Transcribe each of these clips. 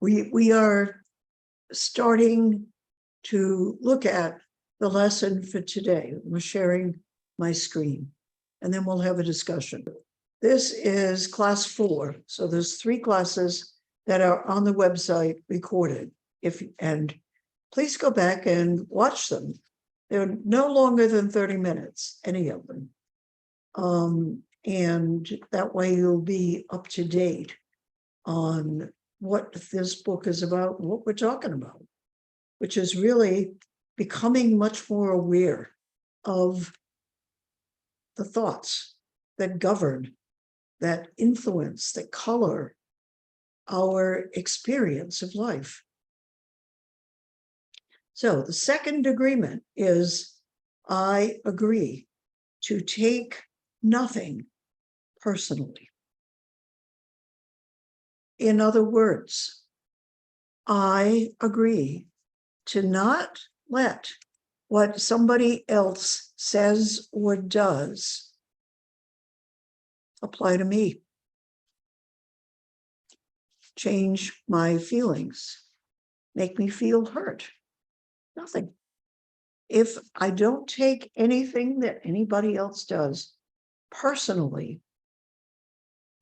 We are starting to look at the lesson for today. We're sharing my screen, and then we'll have a discussion. This is class 4. So there's 3 classes that are on the website recorded. And please go back and watch them. They're no longer than 30 minutes, any of them. And that way you'll be up to date on what this book is about, what we're talking about, which is really becoming much more aware of the thoughts that govern, that influence, that color our experience of life. So the second agreement is, I agree to take nothing personally. In other words, I agree to not let what somebody else says or does apply to me, change my feelings, make me feel hurt. Nothing. If I don't take anything that anybody else does personally,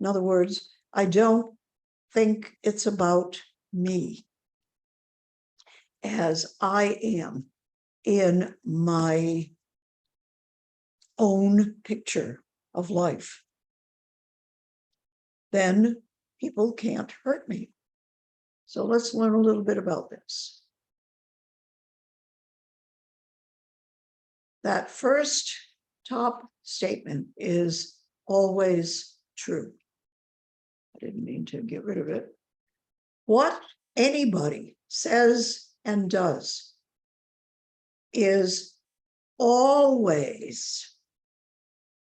in other words, I don't think it's about me as I am in my own picture of life, then people can't hurt me. So let's learn a little bit about this. That first top statement is always true. I didn't mean to get rid of it. What anybody says and does is always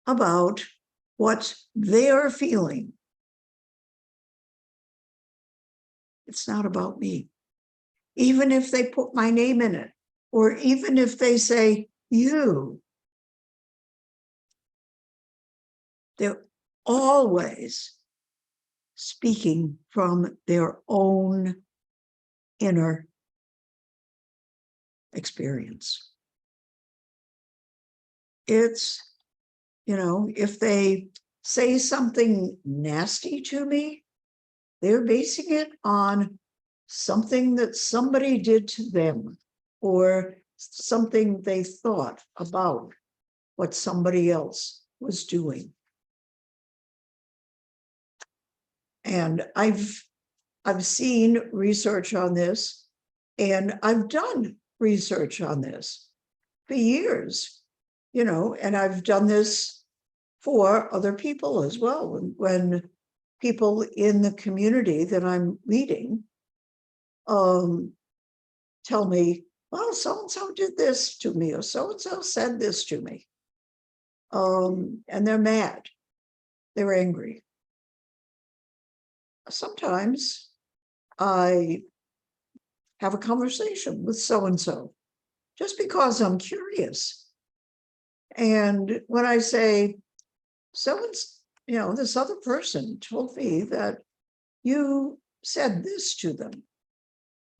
about what they're feeling. It's not about me. Even if they put my name in it, or even if they say, you, they're always speaking from their own inner experience. It's, if they say something nasty to me, they're basing it on something that somebody did to them, or something they thought about what somebody else was doing. And I've seen research on this, and I've done research on this for years, and I've done this for other people as well. When people in the community that I'm leading tell me, well, so-and-so did this to me, or so-and-so said this to me. And they're mad. They're angry. Sometimes I have a conversation with so-and-so just because I'm curious. And when I say, this other person told me that you said this to them.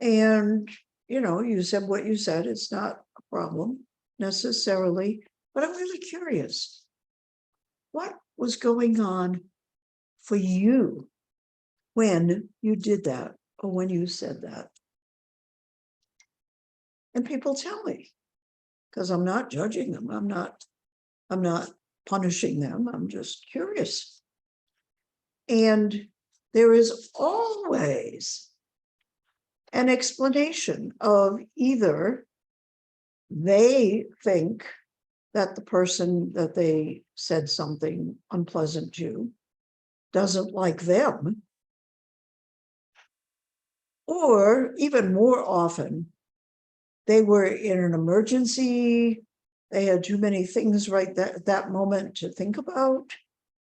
And you said what you said. It's not a problem necessarily, but I'm really curious. What was going on for you when you did that, or when you said that? And people tell me, because I'm not judging them. I'm not punishing them. I'm just curious. And there is always an explanation of either they think that the person that they said something unpleasant to doesn't like them, or even more often, they were in an emergency, they had too many things right at that moment to think about.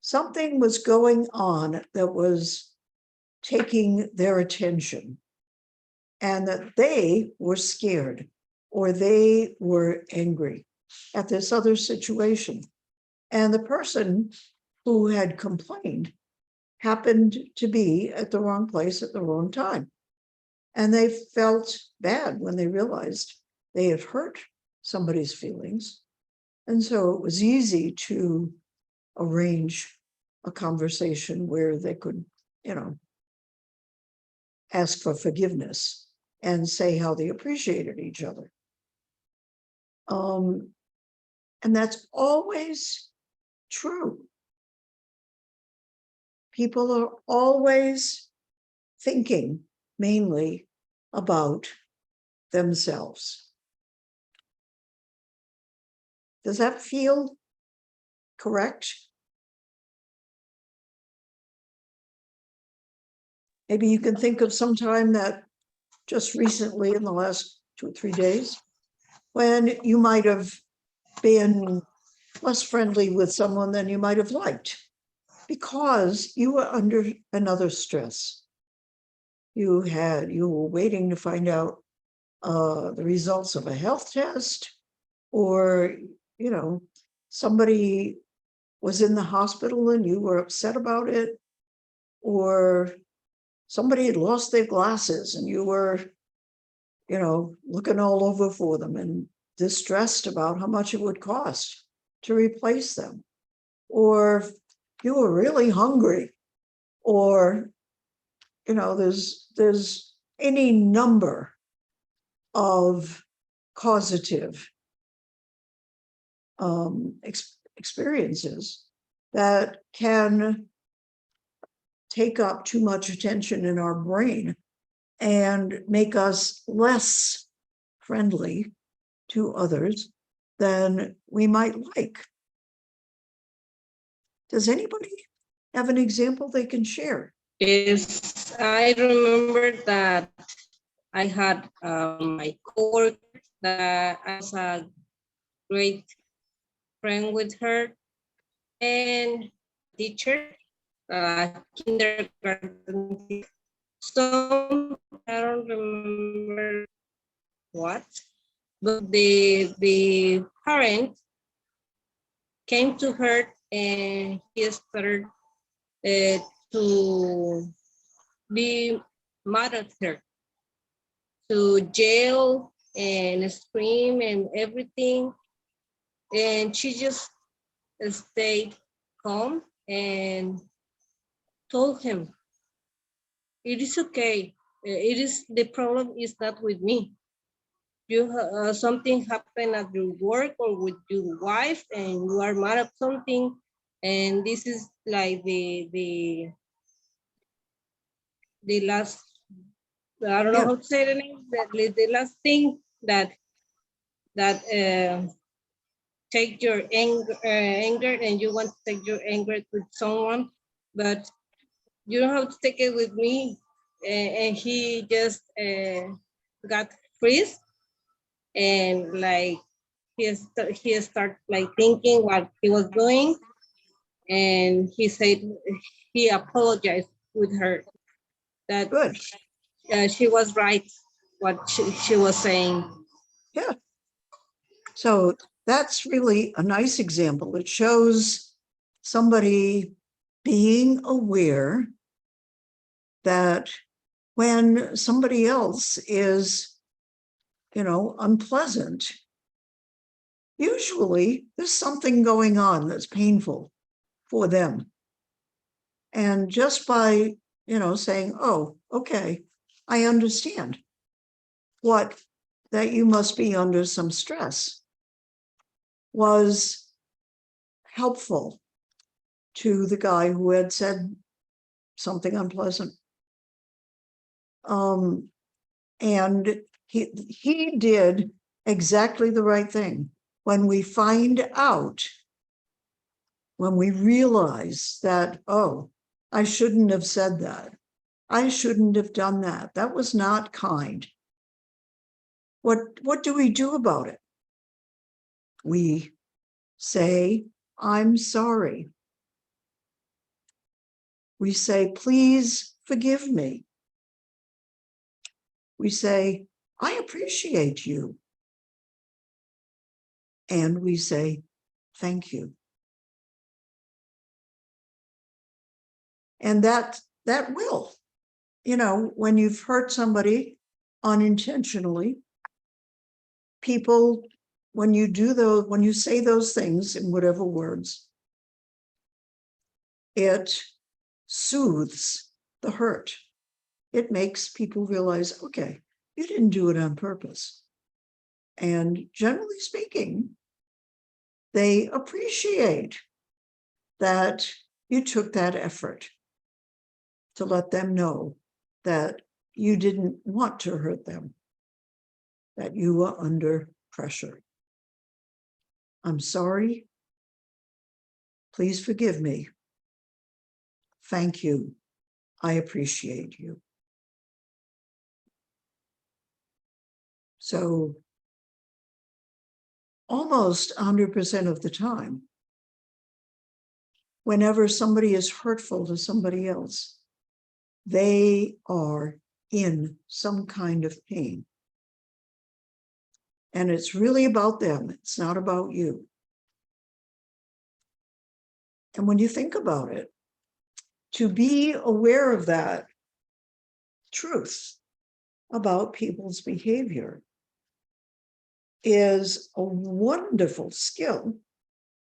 Something was going on that was taking their attention, and that they were scared or they were angry at this other situation. And the person who had complained happened to be at the wrong place at the wrong time. And they felt bad when they realized they had hurt somebody's feelings. And so it was easy to arrange a conversation where they could, ask for forgiveness and say how they appreciated each other. And that's always true. People are always thinking mainly about themselves. Does that feel correct? Maybe you can think of some time that just recently in the last 2 or 3 days when you might have been less friendly with someone than you might have liked because you were under another stress. You were waiting to find out the results of a health test, or, somebody was in the hospital and you were upset about it, or somebody had lost their glasses and you were, looking all over for them and distressed about how much it would cost to replace them, or you were really hungry, or, there's any number of causative experiences that can take up too much attention in our brain and make us less friendly to others than we might like. Does anybody have an example they can share? Yes, I remember that I had my coworker that I was a great friend with her, and teacher, kindergarten. So I don't remember what, but the parent came to her and he started to be mad at her, to yell and scream and everything. And she just stayed calm and told him, it is okay. It is, the problem is not with me. You something happened at your work or with your wife and you are mad at something. And this is like the last, I don't know how to say the name, the last thing that take your anger and you want to take your anger with someone, but you don't have to take it with me. And he just got freeze and like he started like thinking what he was doing, and he said he apologized with her that Good. She was right what she was saying. Yeah. So that's really a nice example. It shows somebody being aware that when somebody else is, unpleasant, usually there's something going on that's painful for them. And just by, saying, oh, okay, I understand that you must be under some stress, was helpful to the guy who had said something unpleasant. And he did exactly the right thing. When we find out, when we realize that, oh, I shouldn't have said that, I shouldn't have done that, that was not kind. What do we do about it? We say, I'm sorry. We say, please forgive me. We say, I appreciate you. And we say, thank you. And that will, when you've hurt somebody unintentionally. People, when you say those things in whatever words, it soothes the hurt. It makes people realize, okay, you didn't do it on purpose. And generally speaking, they appreciate that you took that effort to let them know that you didn't want to hurt them, that you were under pressure. I'm sorry. Please forgive me. Thank you. I appreciate you. So almost 100% of the time, whenever somebody is hurtful to somebody else, they are in some kind of pain. And it's really about them. It's not about you. And when you think about it, to be aware of that truth about people's behavior is a wonderful skill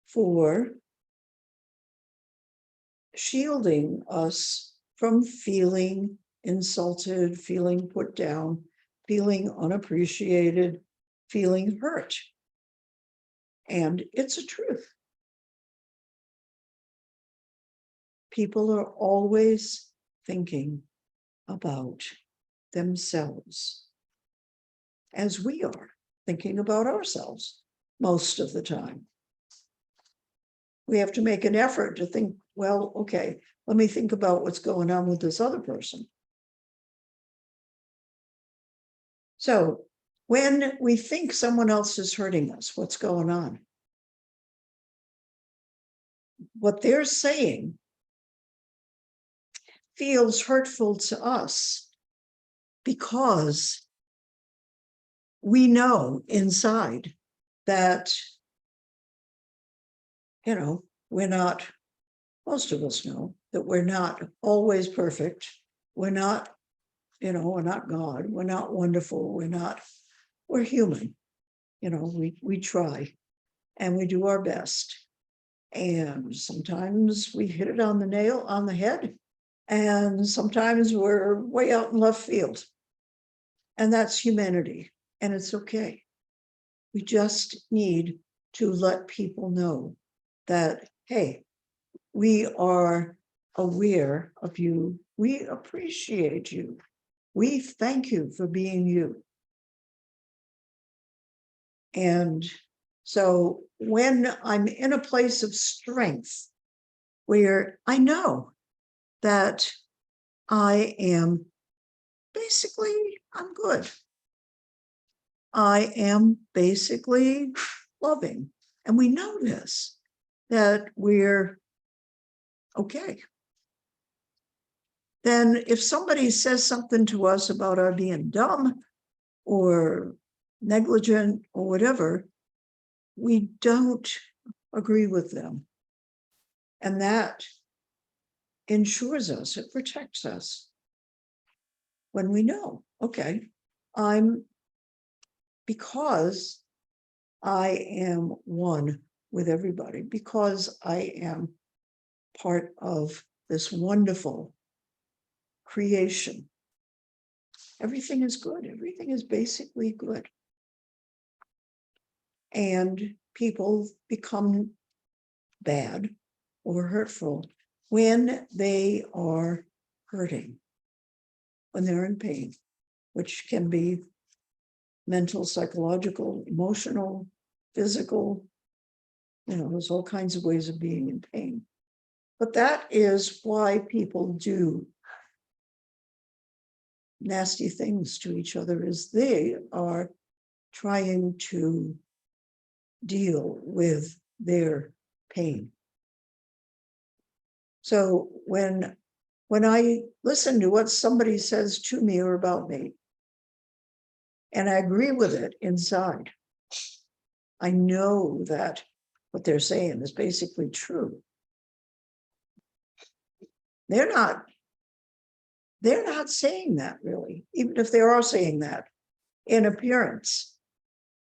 for shielding us from feeling insulted, feeling put down, feeling unappreciated, feeling hurt. And it's a truth. People are always thinking about themselves, as we are thinking about ourselves most of the time. We have to make an effort to think, well, okay, let me think about what's going on with this other person. So when we think someone else is hurting us, what's going on? What they're saying feels hurtful to us because we know inside that, we're not, most of us know that we're not always perfect. We're not, we're not God. We're not wonderful. We're human. We try and we do our best. And sometimes we hit it on the head. And sometimes we're way out in left field. And that's humanity. And it's okay. We just need to let people know that, hey, we are aware of you. We appreciate you. We thank you for being you. And so when I'm in a place of strength where I know that I am basically, I'm good. I am basically loving. And we know this, that we're okay. Then if somebody says something to us about our being dumb or negligent or whatever, we don't agree with them. And that ensures us, it protects us. When we know, okay, because I am one with everybody, because I am part of this wonderful creation, everything is good. Everything is basically good. And people become bad or hurtful when they are hurting, when they're in pain, which can be mental, psychological, emotional, physical. There's all kinds of ways of being in pain. But that is why people do nasty things to each other, is they are trying to deal with their pain. So when I listen to what somebody says to me or about me, and I agree with it inside, I know that what they're saying is basically true. They're not saying that really. Even if they are saying that, in appearance.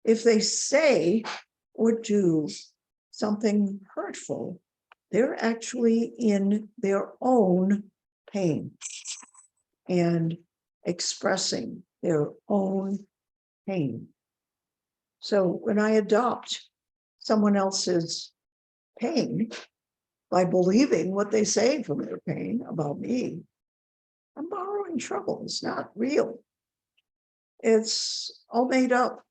If they say or do something hurtful, they're actually in their own pain and expressing their own pain. So when I adopt someone else's pain by believing what they say from their pain about me, I'm borrowing trouble. It's not real. It's all made up.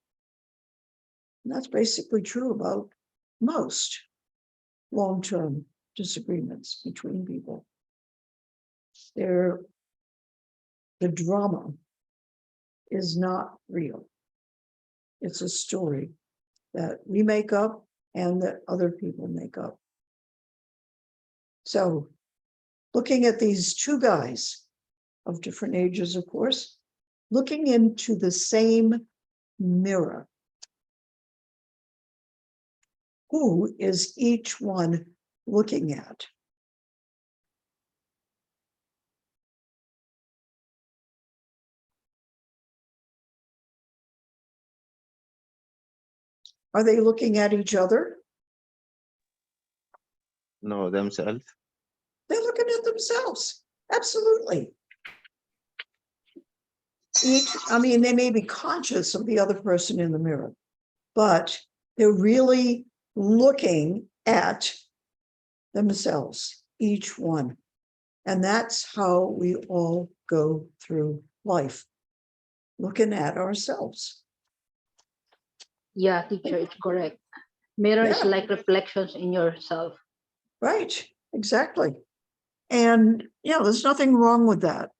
And that's basically true about most long-term disagreements between people. The drama is not real. It's a story that we make up and that other people make up. So looking at these two guys of different ages, of course, looking into the same mirror. Who is each one looking at? Are they looking at each other? No, themselves. They're looking at themselves. Absolutely. I mean, they may be conscious of the other person in the mirror, but they're really looking at themselves, each one. And that's how we all go through life, looking at ourselves. Yeah, teacher, it's correct. Mirror is Yeah. like reflections in yourself. Right, exactly. And there's nothing wrong with that.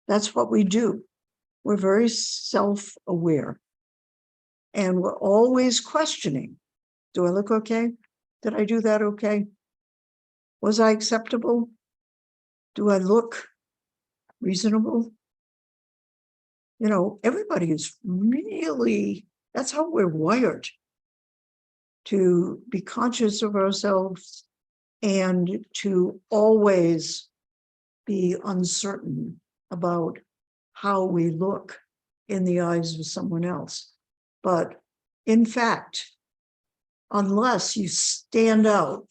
That's what we do. We're very self-aware. And we're always questioning. Do I look okay? Did I do that okay? Was I acceptable? Do I look reasonable? Everybody is really, that's how we're wired, to be conscious of ourselves and to always be uncertain about how we look in the eyes of someone else. But in fact, unless you stand out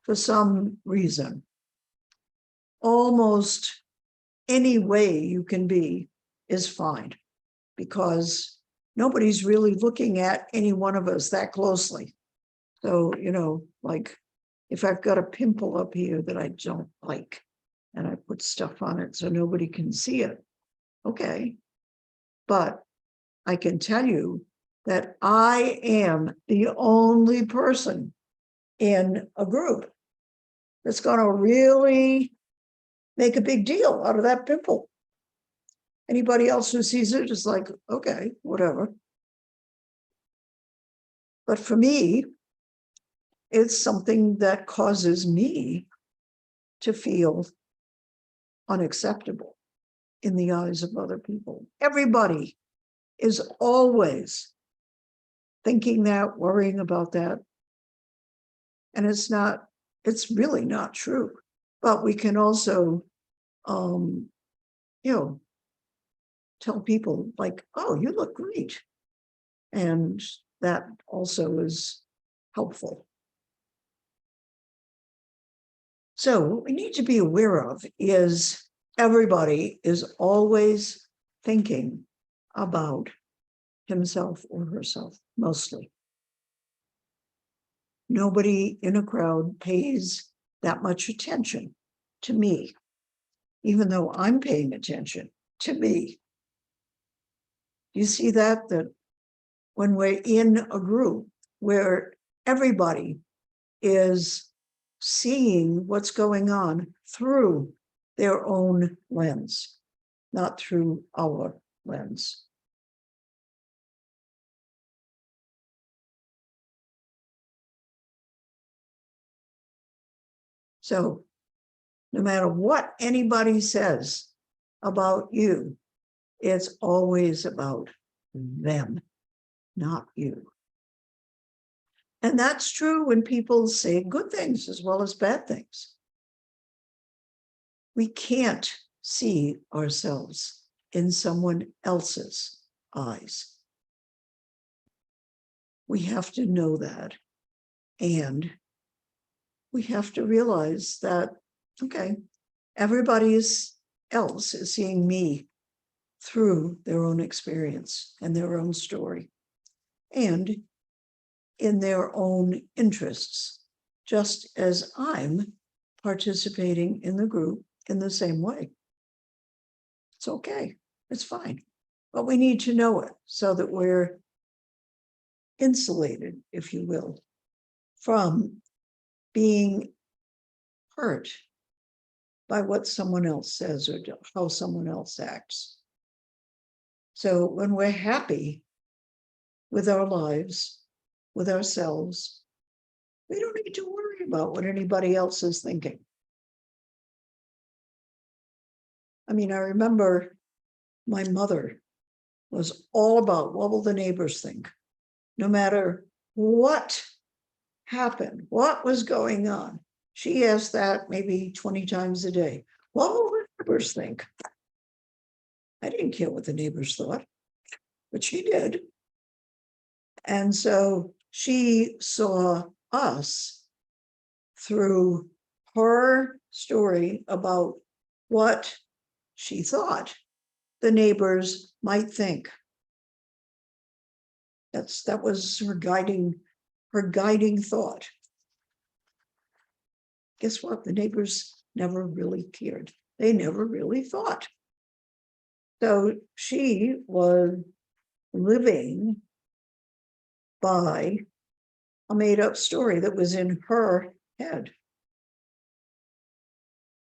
for some reason, almost any way you can be is fine, because nobody's really looking at any one of us that closely. So, like if I've got a pimple up here that I don't like, and I put stuff on it so nobody can see it, okay. But I can tell you that I am the only person in a group that's going to really make a big deal out of that pimple. Anybody else who sees it is like, okay, whatever. But for me, it's something that causes me to feel unacceptable in the eyes of other people. Everybody is always thinking that, worrying about that. And it's really not true. But we can also, tell people like, oh, you look great. And that also is helpful. So what we need to be aware of is everybody is always thinking about himself or herself, mostly. Nobody in a crowd pays that much attention to me, even though I'm paying attention to me. You see that when we're in a group where everybody is seeing what's going on through their own lens, not through our lens. So no matter what anybody says about you, it's always about them, not you. And that's true when people say good things as well as bad things. We can't see ourselves in someone else's eyes. We have to know that. And we have to realize that, okay, everybody else is seeing me through their own experience and their own story and in their own interests, just as I'm participating in the group in the same way. It's okay. It's fine. But we need to know it so that we're insulated, if you will, from being hurt by what someone else says or how someone else acts. So when we're happy with our lives, with ourselves, we don't need to worry about what anybody else is thinking. I mean, I remember my mother was all about what will the neighbors think, no matter what happened, what was going on. She asked that maybe 20 times a day. What will the neighbors think? I didn't care what the neighbors thought, but she did. And so she saw us through her story about what she thought the neighbors might think. That was her guiding thought. Guess what? The neighbors never really cared. They never really thought. So she was living by a made-up story that was in her head.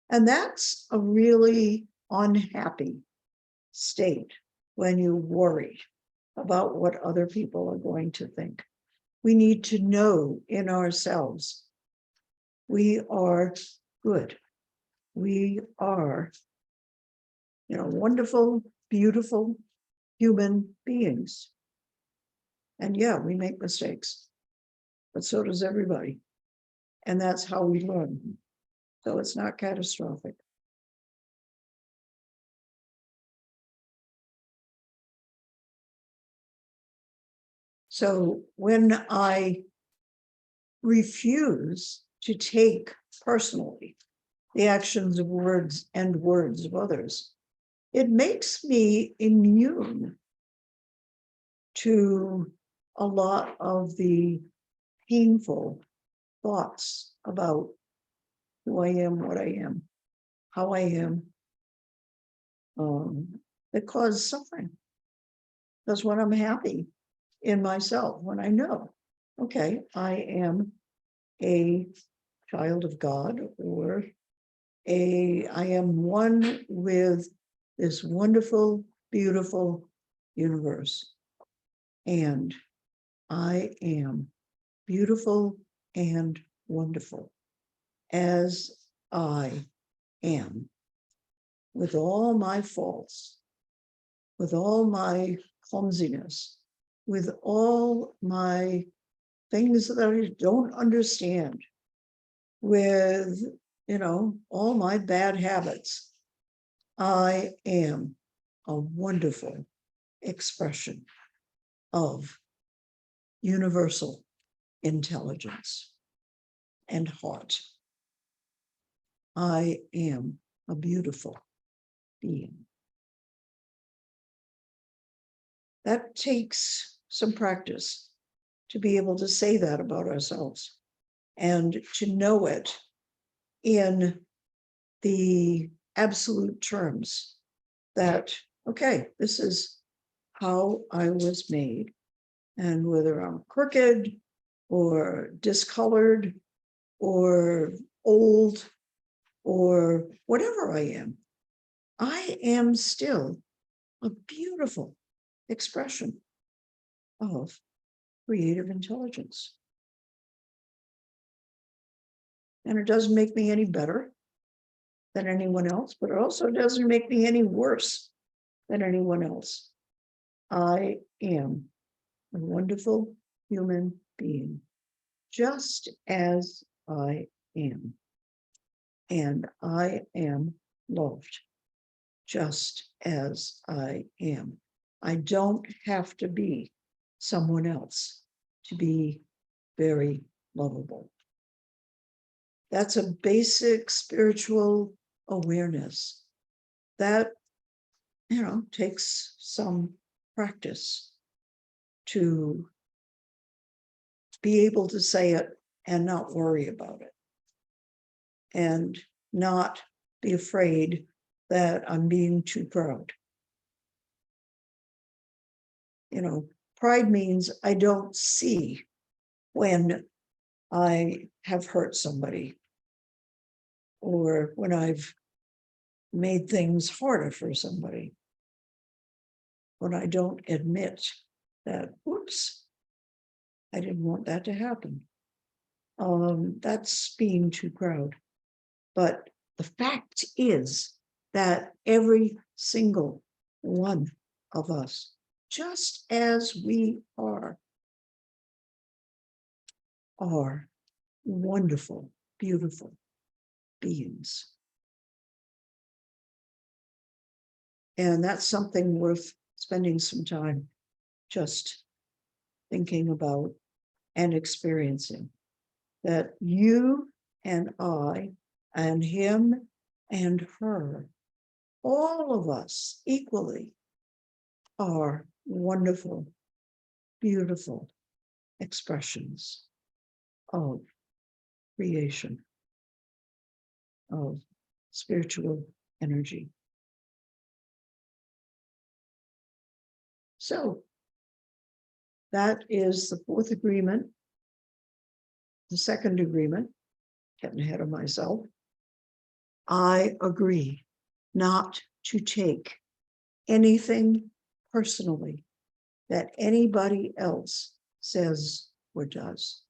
And that's a really unhappy state when you worry about what other people are going to think. We need to know in ourselves, we are good. We are, wonderful, beautiful human beings. And yeah, we make mistakes, but so does everybody. And that's how we learn. So it's not catastrophic. So when I refuse to take personally the actions of words of others, it makes me immune to a lot of the painful thoughts about who I am, what I am, how I am, that cause suffering. Because when I'm happy in myself, when I know, okay, I am a child of God, or I am one with this wonderful, beautiful universe. And I am beautiful and wonderful as I am, with all my faults, with all my clumsiness, with all my things that I don't understand, with, all my bad habits. I am a wonderful expression of universal intelligence and heart. I am a beautiful being. That takes some practice to be able to say that about ourselves and to know it in the absolute terms that, okay, this is how I was made. And whether I'm crooked or discolored or old or whatever I am still a beautiful expression of creative intelligence. And it doesn't make me any better than anyone else, but it also doesn't make me any worse than anyone else. I am a wonderful human being, just as I am. And I am loved, just as I am. I don't have to be someone else to be very lovable. That's a basic spiritual awareness that, takes some practice to be able to say it and not worry about it. And not be afraid that I'm being too proud. Pride means I don't see when I have hurt somebody or when I've made things harder for somebody. When I don't admit that, whoops, I didn't want that to happen. That's being too proud. But the fact is that every single one of us, just as we are wonderful, beautiful beings. And that's something worth spending some time just thinking about and experiencing. That you and I and him and her, all of us equally, are wonderful, beautiful expressions of creation, of spiritual energy. So that is the fourth agreement. The second agreement, getting ahead of myself. I agree not to take anything personally that anybody else says or does.